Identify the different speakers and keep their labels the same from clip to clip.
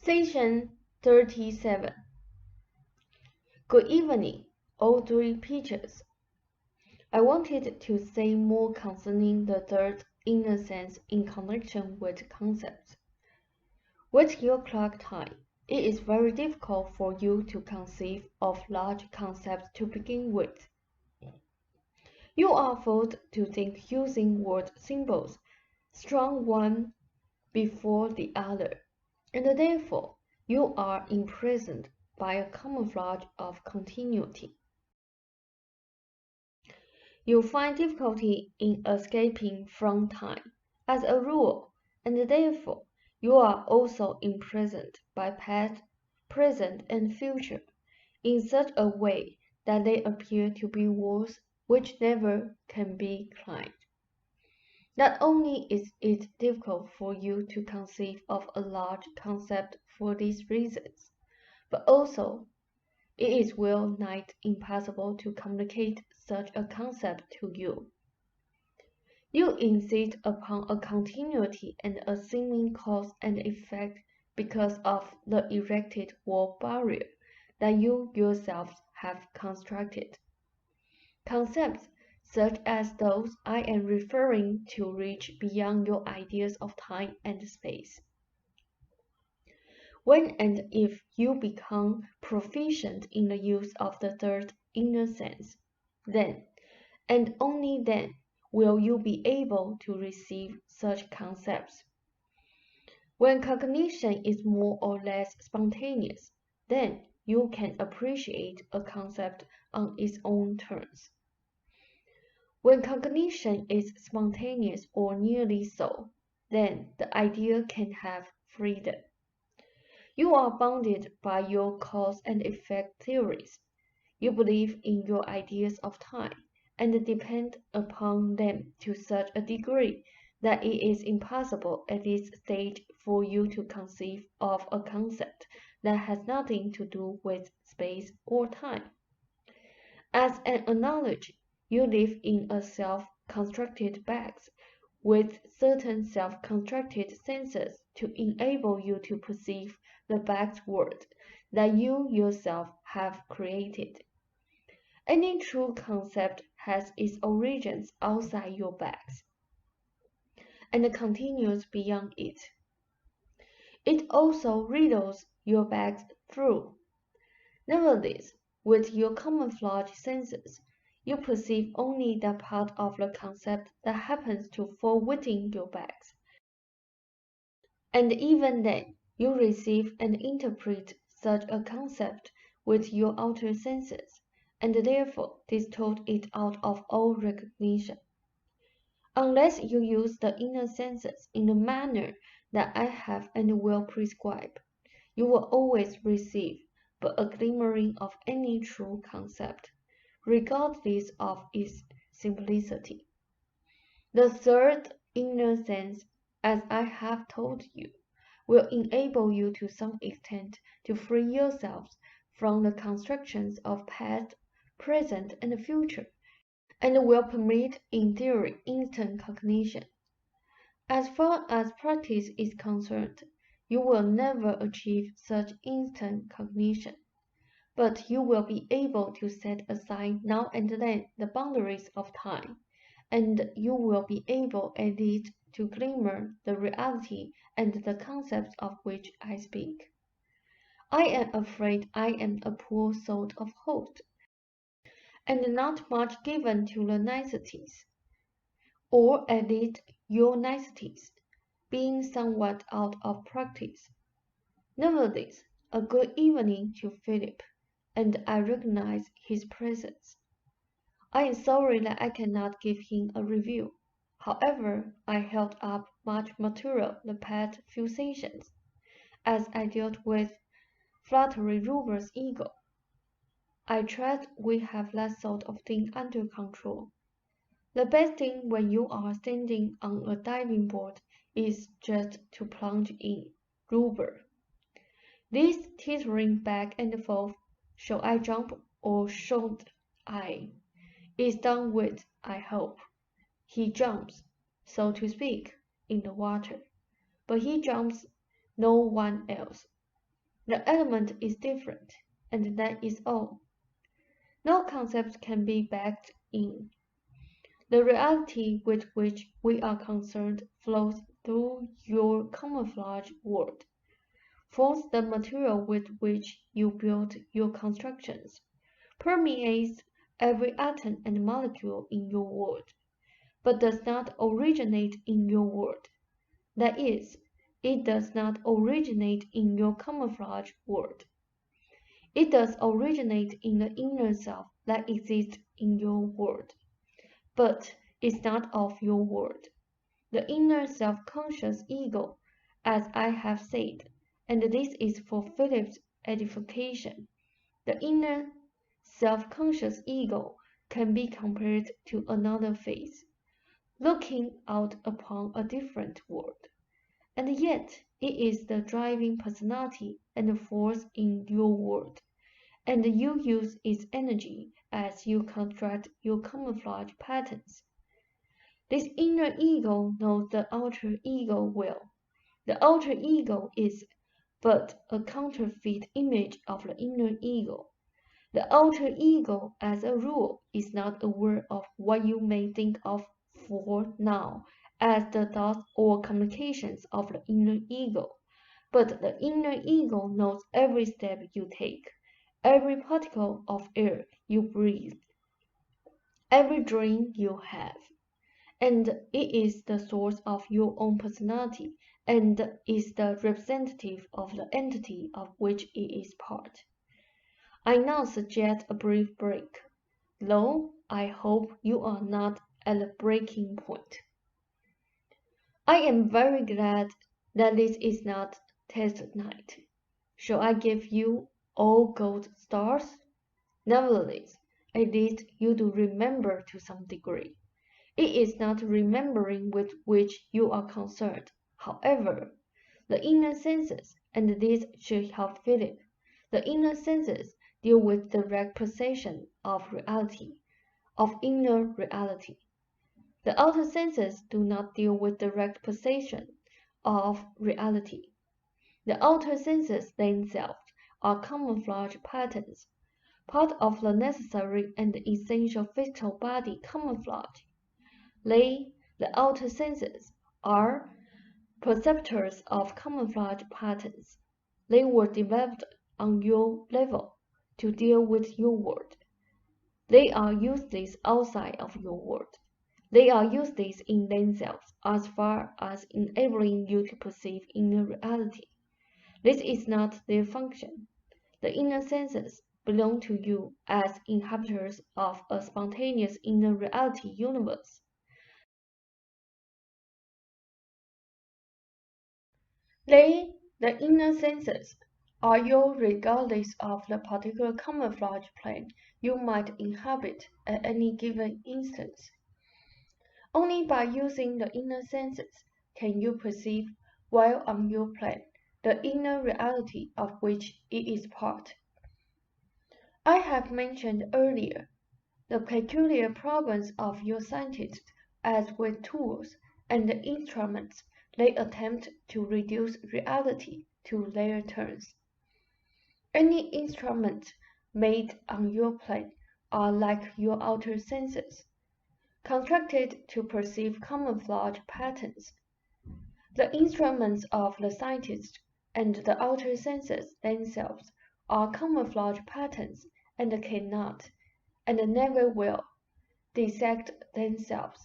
Speaker 1: Session 37. Good evening, all three pitchers. I wanted to say more concerning the third inner sense in connection with concepts. With your clock time, it is very difficult for you to conceive of large concepts to begin with. You are forced to think using word symbols, strong one before the other, and therefore you are imprisoned by a camouflage of continuity. You find difficulty in escaping from time, as a rule, and therefore you are also imprisoned by past, present, and future, in such a way that they appear to be walls which never can be climbed. Not only is it difficult for you to conceive of a large concept for these reasons, but also it is well nigh impossible to communicate such a concept to you. You insist upon a continuity and a seeming cause and effect because of the erected wall barrier that you yourselves have constructed. Concepts such as those I am referring to reach beyond your ideas of time and space. When and if you become proficient in the use of the third inner sense, then, and only then, will you be able to receive such concepts. When cognition is more or less spontaneous, then you can appreciate a concept on its own terms. When cognition is spontaneous or nearly so, then the idea can have freedom. You are bounded by your cause and effect theories. You believe in your ideas of time and depend upon them to such a degree that it is impossible at this stage for you to conceive of a concept that has nothing to do with space or time. As an analogy, you live in a self-constructed box with certain self-constructed senses to enable you to perceive the box world that you yourself have created. Any true concept has its origins outside your box and continues beyond it. It also riddles your box through. Nevertheless, with your camouflage senses, you perceive only that part of the concept that happens to fall within your box. And even then, you receive and interpret such a concept with your outer senses, and therefore distort it out of all recognition. Unless you use the inner senses in the manner that I have and will prescribe, you will always receive but a glimmering of any true concept, regardless of its simplicity. The third inner sense, as I have told you, will enable you to some extent to free yourselves from the constructions of past, present, and future, and will permit, in theory, instant cognition. As far as practice is concerned, you will never achieve such instant cognition, but you will be able to set aside now and then the boundaries of time, and you will be able at least to glimmer the reality and the concepts of which I speak. I am afraid I am a poor sort of host, and not much given to the niceties, or at least your niceties, being somewhat out of practice. Nevertheless, a good evening to Philip, and I recognize his presence. I am sorry that I cannot give him a review. However, I held up much material the past few sessions, as I dealt with Flattery Ruber's ego. I trust we have that sort of thing under control. The best thing when you are standing on a diving board is just to plunge in, Ruber. This teetering back and forth, shall I jump or shan't I, is done with, I hope. He jumps, so to speak, in the water, but he jumps no one else. The element is different, and that is all. No concept can be backed in. The reality with which we are concerned flows through your camouflage world, forms the material with which you build your constructions, permeates every atom and molecule in your world, but does not originate in your world. That is, it does not originate in your camouflage world. It does originate in the inner self that exists in your world, but is not of your world. The inner self-conscious ego, as I have said, and this is for Philip's edification. The inner self-conscious ego can be compared to another face, looking out upon a different world, and yet it is the driving personality and force in your world, and you use its energy as you construct your camouflage patterns. This inner ego knows the outer ego well. The outer ego is but a counterfeit image of the inner ego. The outer ego, as a rule, is not aware of what you may think of for now as the thoughts or communications of the inner ego, but the inner ego knows every step you take, every particle of air you breathe, every dream you have, and it is the source of your own personality and is the representative of the entity of which it is part. I now suggest a brief break, though I hope you are not at the breaking point. I am very glad that this is not test night. Shall I give you all gold stars? Nevertheless, at least you do remember to some degree. It is not remembering with which you are concerned, however. The inner senses, and this should help Philip. The inner senses deal with direct perception of reality, of inner reality. The outer senses do not deal with direct perception of reality. The outer senses themselves are camouflage patterns, part of the necessary and essential physical body camouflage. They, the outer senses, are perceptors of camouflage patterns. They were developed on your level to deal with your world. They are useless outside of your world. They are useless in themselves as far as enabling you to perceive inner reality. This is not their function. The inner senses belong to you as inhabitants of a spontaneous inner reality universe. They, the inner senses, are yours regardless of the particular camouflage plane you might inhabit at any given instance. Only by using the inner senses can you perceive, while on your plane, the inner reality of which it is part. I have mentioned earlier the peculiar problems of your scientists as with tools and instruments they attempt to reduce reality to their terms. Any instruments made on your plane are like your outer senses, constructed to perceive camouflage patterns. The instruments of the scientist and the outer senses themselves are camouflage patterns and cannot, and never will, dissect themselves.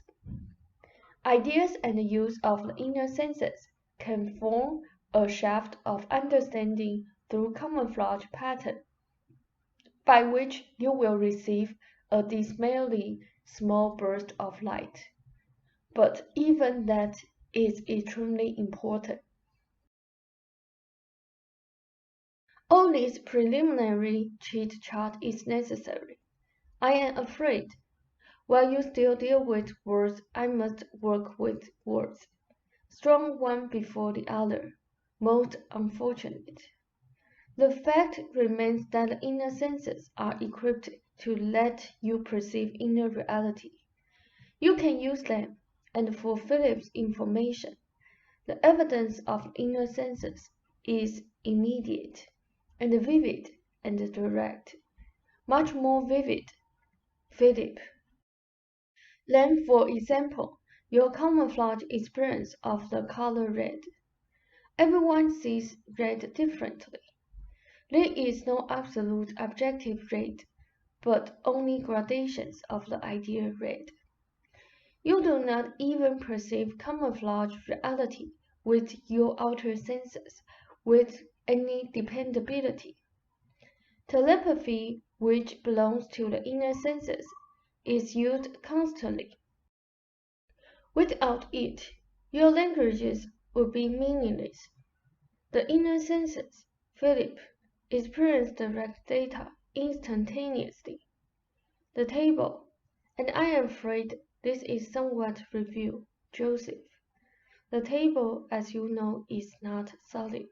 Speaker 1: Ideas and use of the inner senses can form a shaft of understanding through camouflage pattern, by which you will receive a dismally small burst of light. But even that is extremely important. All this preliminary chit-chat is necessary. I am afraid, while you still deal with words, I must work with words, strong one before the other, most unfortunate. The fact remains that the inner senses are equipped to let you perceive inner reality. You can use them, and for Philip's information, the evidence of inner senses is immediate. and vivid and direct, much more vivid, Philip. Then, for example, your camouflage experience of the color red. Everyone sees red differently. There is no absolute objective red, but only gradations of the idea red. You do not even perceive camouflage reality with your outer senses with any dependability. Telepathy, which belongs to the inner senses, is used constantly. Without it, your languages would be meaningless. The inner senses, Philip, experience direct data instantaneously. The table, and I am afraid this is somewhat review, Joseph. The table, as you know, is not solid.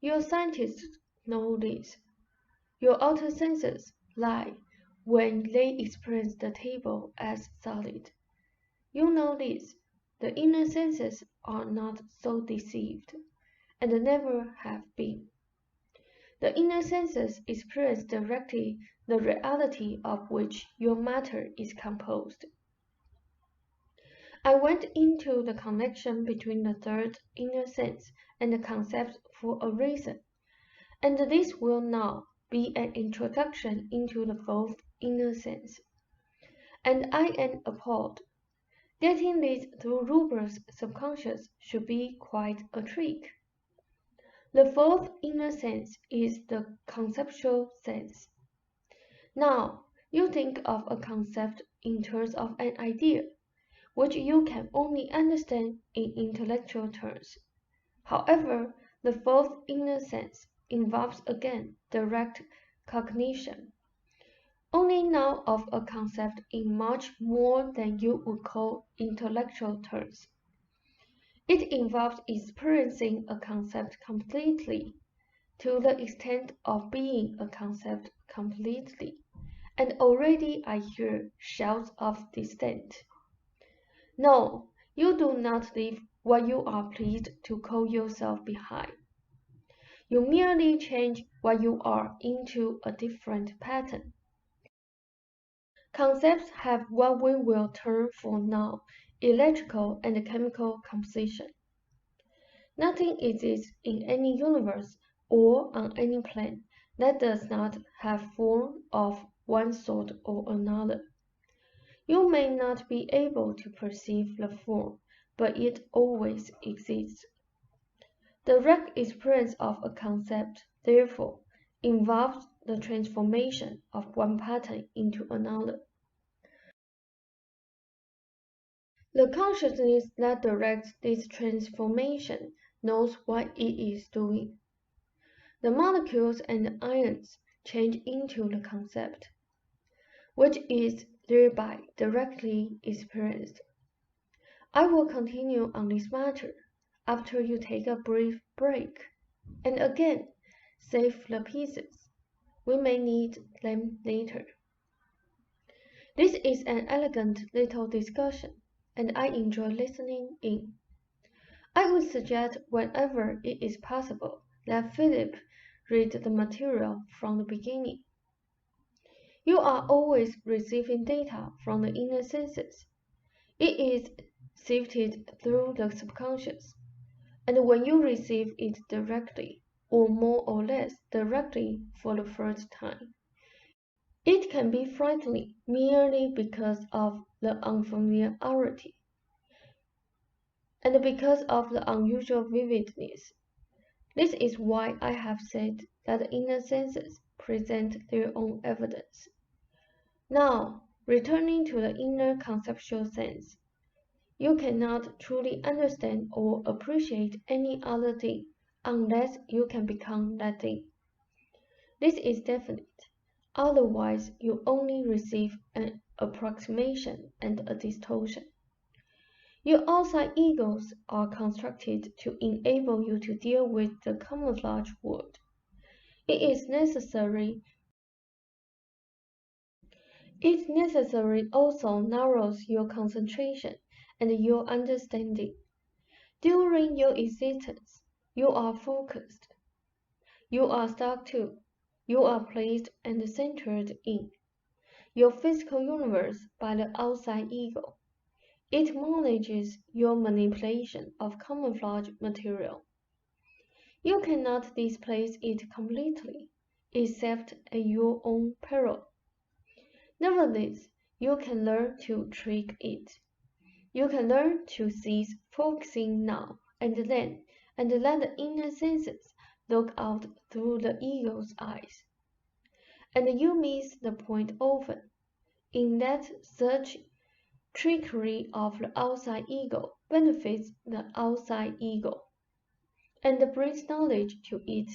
Speaker 1: Your scientists know this. Your outer senses lie when they experience the table as solid. You know this. The inner senses are not so deceived, and never have been. The inner senses experience directly the reality of which your matter is composed. I went into the connection between the third inner sense and the concept for a reason, and this will now be an introduction into the fourth inner sense. And I am appalled. Getting this through Rupert's subconscious should be quite a trick. The fourth inner sense is the conceptual sense. Now, you think of a concept in terms of an idea, which you can only understand in intellectual terms. However, the fourth inner sense involves again direct cognition, only now of a concept in much more than you would call intellectual terms. It involves experiencing a concept completely, to the extent of being a concept completely, and already I hear shouts of dissent. No, you do not leave what you are pleased to call yourself behind. You merely change what you are into a different pattern. Concepts have what we will term for now electrical and chemical composition. Nothing exists in any universe or on any plane that does not have form of one sort or another. You may not be able to perceive the form, but it always exists. The direct experience of a concept, therefore, involves the transformation of one pattern into another. The consciousness that directs this transformation knows what it is doing. The molecules and the ions change into the concept, which is thereby directly experienced. I will continue on this matter after you take a brief break, and again, save the pieces. We may need them later. This is an elegant little discussion, and I enjoy listening in. I would suggest whenever it is possible that Philip read the material from the beginning. You are always receiving data from the inner senses. It is sifted through the subconscious, and when you receive it directly, or more or less directly for the first time, it can be frightening merely because of the unfamiliarity, and because of the unusual vividness. This is why I have said that the inner senses present their own evidence. Now, returning to the inner conceptual sense, you cannot truly understand or appreciate any other thing unless you can become that thing. This is definite. Otherwise, you only receive an approximation and a distortion. Your outside egos are constructed to enable you to deal with the camouflage world. It necessary also narrows your concentration and your understanding. During your existence, you are focused. you are stuck to, you are placed and centered in, your physical universe by the outside ego. It acknowledges your manipulation of camouflage material. You cannot displace it completely, except at your own peril. Nevertheless, you can learn to trick it. You can learn to cease focusing now and then, and let the inner senses look out through the ego's eyes. And you miss the point often, in that such trickery of the outside ego benefits the outside ego, and brings knowledge to it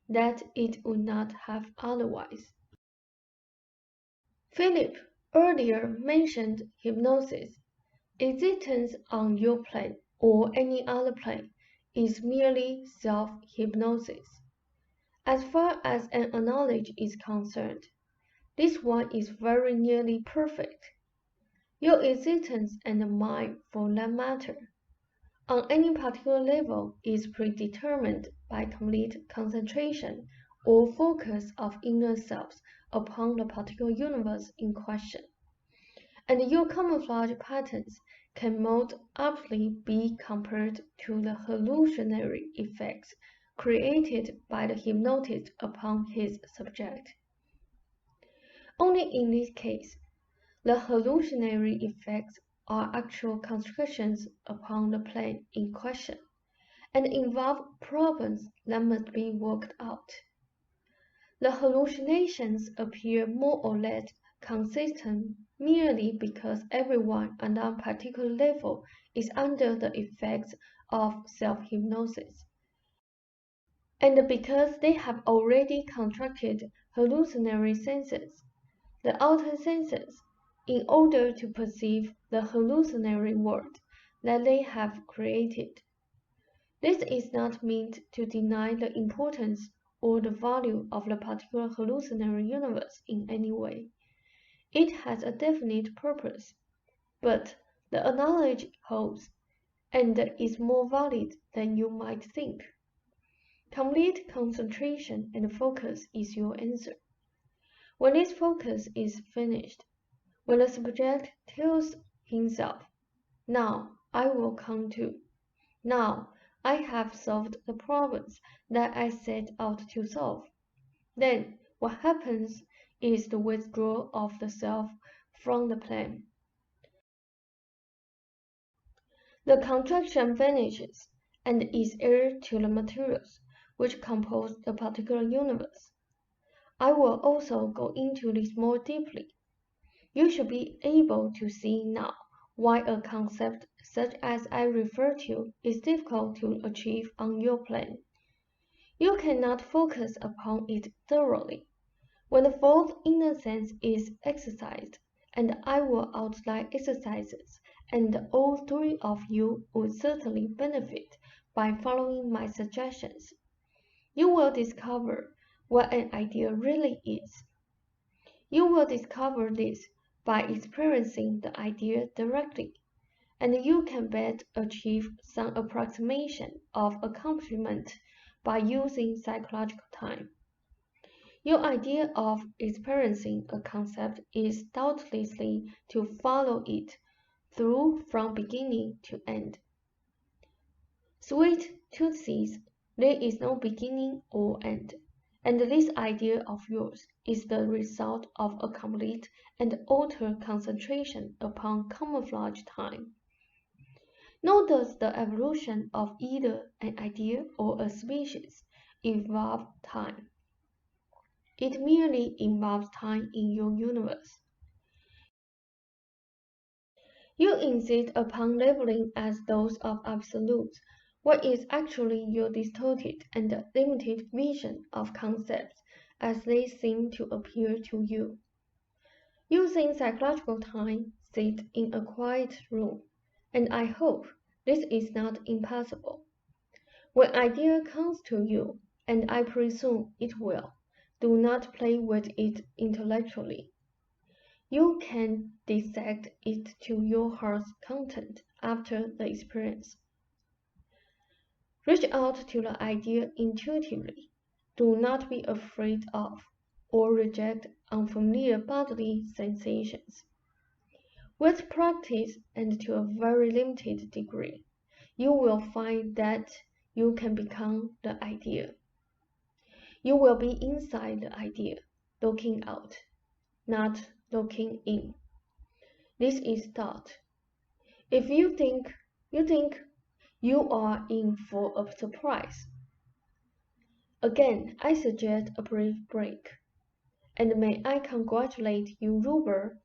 Speaker 1: that it would not have otherwise. Philip earlier mentioned hypnosis. Existence on your plane or any other plane is merely self-hypnosis. As far as an analogy is concerned, this one is very nearly perfect. Your existence and mine, for that matter, on any particular level is predetermined by complete concentration or focus of inner selves upon the particular universe in question. And your camouflage patterns can most aptly be compared to the hallucinatory effects created by the hypnotist upon his subject. Only in this case, the hallucinatory effects are actual constructions upon the plane in question, and involve problems that must be worked out. The hallucinations appear more or less consistent merely because everyone on that particular level is under the effects of self-hypnosis, and because they have already constructed hallucinatory senses, the outer senses, in order to perceive the hallucinatory world that they have created. This is not meant to deny the importance or the value of the particular hallucinatory universe in any way. It has a definite purpose, but the analogy holds, and is more valid than you might think. Complete concentration and focus is your answer. When this focus is finished, when the subject tells himself, "Now I will come to. Now I have solved the problems that I set out to solve," then what happens is the withdrawal of the self from the plane. The contraction vanishes and is heir to the materials which compose the particular universe. I will also go into this more deeply. You should be able to see now why a concept such as I refer to is difficult to achieve on your plane. You cannot focus upon it thoroughly. When the fourth inner sense is exercised, and I will outline exercises, and all three of you would certainly benefit by following my suggestions, you will discover what an idea really is. You will discover this by experiencing the idea directly, and you can best achieve some approximation of accomplishment by using psychological time. Your idea of experiencing a concept is doubtlessly to follow it through from beginning to end. Sweet Tootsies, there is no beginning or end, and this idea of yours is the result of a complete and utter concentration upon camouflage time. Nor does the evolution of either an idea or a species involve time. It merely involves time in your universe. You insist upon labeling as those of absolutes what is actually your distorted and limited vision of concepts as they seem to appear to you. Using psychological time, sit in a quiet room, and I hope this is not impossible. When idea comes to you, and I presume it will, do not play with it intellectually. You can dissect it to your heart's content after the experience. Reach out to the idea intuitively. Do not be afraid of or reject unfamiliar bodily sensations. With practice, and to a very limited degree, you will find that you can become the idea. You will be inside the idea, looking out, not looking in. This is thought. If you think you are in for a surprise. Again, I suggest a brief break. And may I congratulate you, Ruber,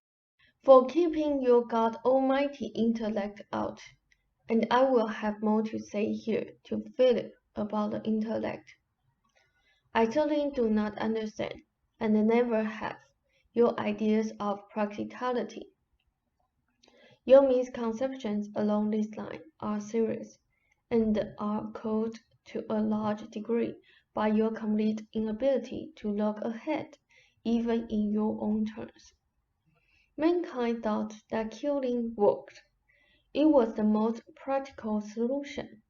Speaker 1: for keeping your God Almighty intellect out. And I will have more to say here to Philip about the intellect. I certainly do not understand, and never have, your ideas of practicality. Your misconceptions along this line are serious, and are caused to a large degree by your complete inability to look ahead, even in your own terms. Mankind thought that killing worked. It was the most practical solution,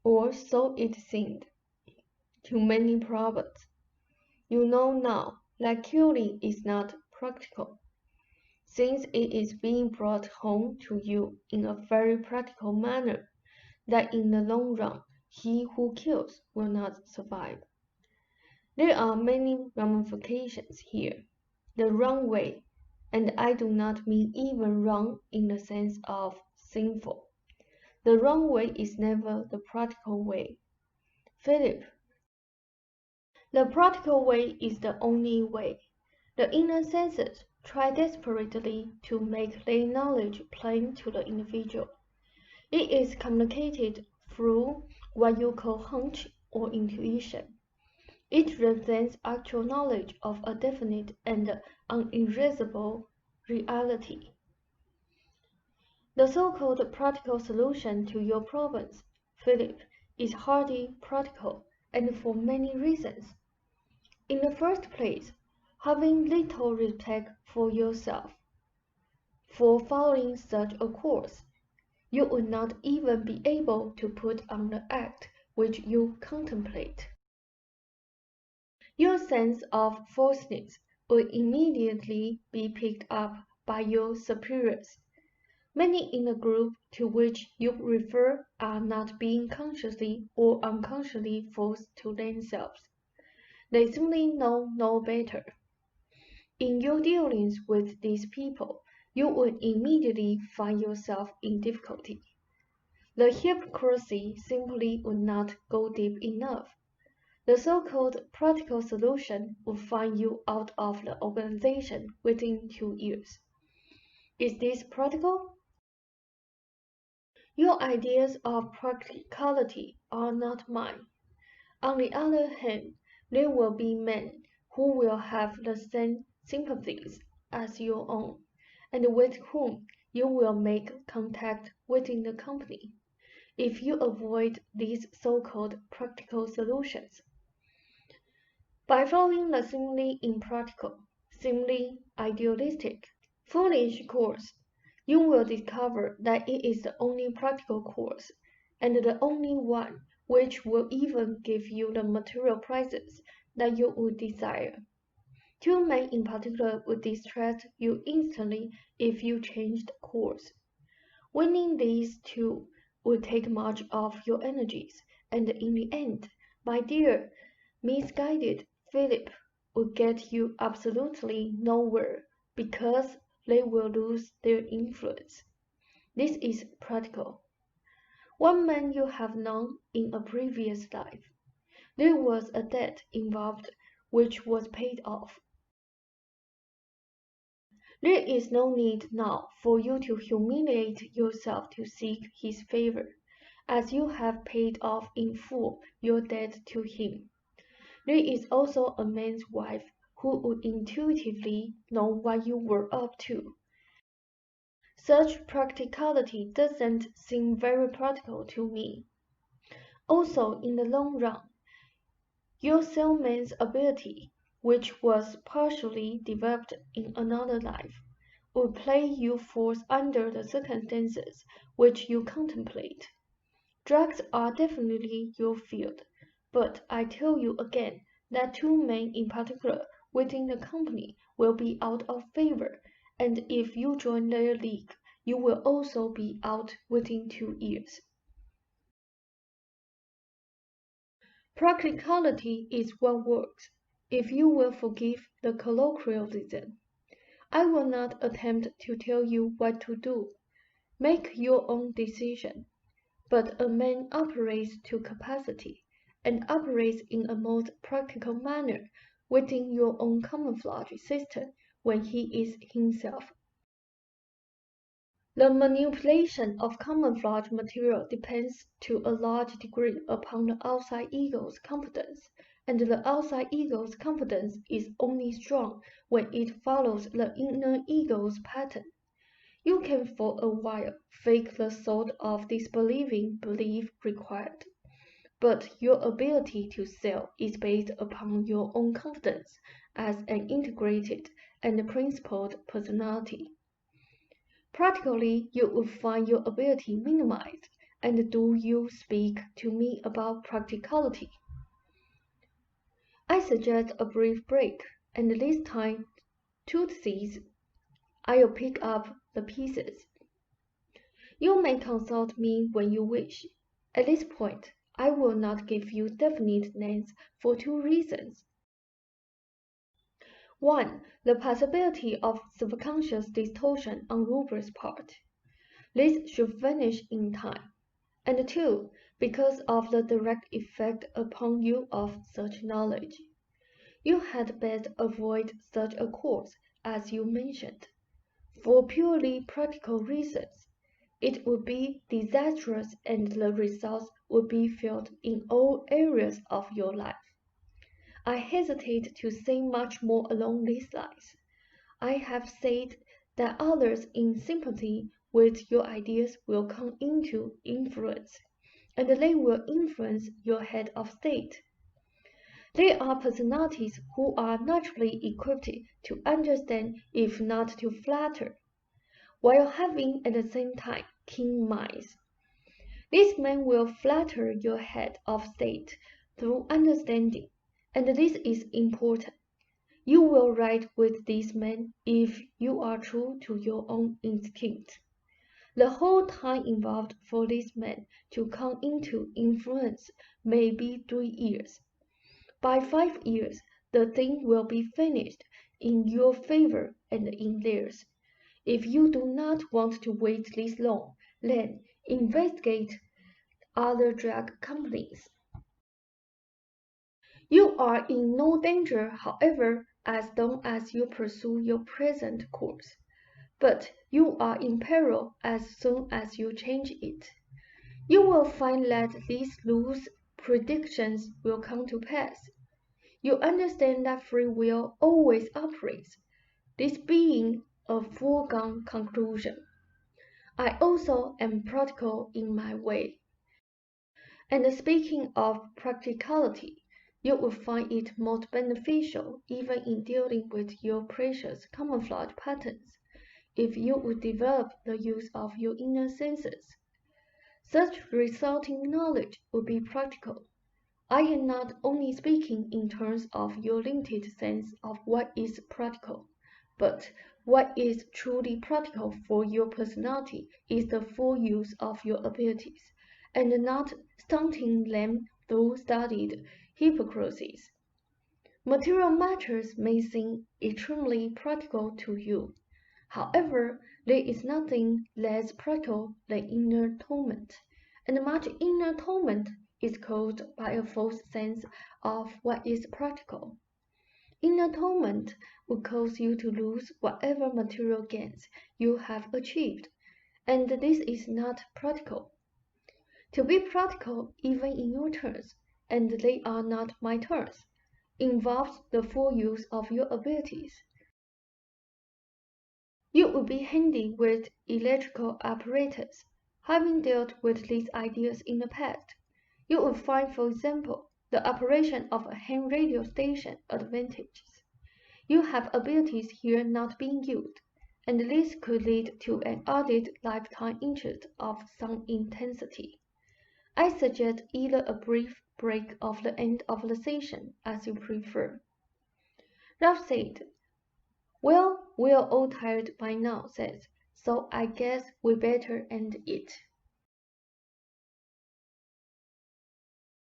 Speaker 1: or so it seemed, to many problems. You know now that killing is not practical, since it is being brought home to you in a very practical manner, that in the long run, he who kills will not survive. There are many ramifications here. The wrong way, and I do not mean even wrong in the sense of sinful. The wrong way is never the practical way. Philip, the practical way is the only way. The inner senses try desperately to make their knowledge plain to the individual. It is communicated through what you call hunch or intuition. It represents actual knowledge of a definite and unerasable reality. The so-called practical solution to your problems, Philip, is hardly practical, and for many reasons. In the first place, having little respect for yourself. For following such a course, you would not even be able to put on the act which you contemplate. Your sense of falseness will immediately be picked up by your superiors. Many in the group to which you refer are not being consciously or unconsciously false to themselves. They simply know no better. In your dealings with these people, you would immediately find yourself in difficulty. The hypocrisy simply would not go deep enough. The so-called practical solution will find you out of the organization within 2 years. Is this practical? Your ideas of practicality are not mine. On the other hand, there will be men who will have the same sympathies as your own, and with whom you will make contact within the company, if you avoid these so-called practical solutions. By following the seemingly impractical, seemingly idealistic, foolish course, you will discover that it is the only practical course, and the only one which will even give you the material prizes that you would desire. 2 men in particular would distract you instantly if you changed course. Winning these 2 would take much of your energies, and in the end, my dear, misguided Philip would get you absolutely nowhere, because they will lose their influence. This is practical. One man you have known in a previous life. There was a debt involved which was paid off. There is no need now for you to humiliate yourself to seek his favor, as you have paid off in full your debt to him. There is also a man's wife who would intuitively know what you were up to. Such practicality doesn't seem very practical to me. Also, in the long run, your salesman's ability, which was partially developed in another life, would play you false under the circumstances which you contemplate. Drugs are definitely your field, but I tell you again that two men in particular within the company will be out of favor, and if you join their league, you will also be out within 2 years. Practicality is what works, if you will forgive the colloquialism. I will not attempt to tell you what to do. Make your own decision. But a man operates to capacity, and operates in a most practical manner within your own camouflage system when he is himself. The manipulation of camouflage material depends to a large degree upon the outside ego's confidence, and the outside ego's confidence is only strong when it follows the inner ego's pattern. You can for a while fake the sort of disbelieving belief required, but your ability to sell is based upon your own confidence as an integrated and principled personality. Practically, you would find your ability minimized, and do you speak to me about practicality? I suggest a brief break, and this time, Tootsies, I'll pick up the pieces. You may consult me when you wish. At this point, I will not give you definite names for 2 reasons. 1. The possibility of subconscious distortion on Rupert's part. This should vanish in time. And 2. Because of the direct effect upon you of such knowledge. You had best avoid such a course as you mentioned. For purely practical reasons, it would be disastrous and the results would be felt in all areas of your life. I hesitate to say much more along these lines. I have said that others in sympathy with your ideas will come into influence, and they will influence your head of state. They are personalities who are naturally equipped to understand if not to flatter, while having at the same time keen minds. These men will flatter your head of state through understanding, and this is important. You will ride with these men if you are true to your own instinct. The whole time involved for these men to come into influence may be 3 years. By 5 years, the thing will be finished in your favor and in theirs. If you do not want to wait this long, then investigate other drug companies. You are in no danger, however, as long as you pursue your present course, but you are in peril as soon as you change it. You will find that these loose predictions will come to pass. You understand that free will always operates, this being a foregone conclusion. I also am practical in my way. And speaking of practicality, you will find it most beneficial even in dealing with your precious camouflage patterns, if you would develop the use of your inner senses. Such resulting knowledge would be practical. I am not only speaking in terms of your limited sense of what is practical, but what is truly practical for your personality is the full use of your abilities, and not stunting them through studied hypocrisies. Material matters may seem extremely practical to you. However, there is nothing less practical than inner torment, and much inner torment is caused by a false sense of what is practical. Inner torment would cause you to lose whatever material gains you have achieved, and this is not practical. To be practical even in your terms, and they are not my terms, involves the full use of your abilities. You would be handy with electrical apparatus, having dealt with these ideas in the past. You would find, for example, the operation of a hand radio station advantageous. You have abilities here not being used, and this could lead to an added lifetime interest of some intensity. I suggest either a brief break off the end of the session, as you prefer. Ralph said, "Well, we're all tired by now, Seth, so I guess we better end it."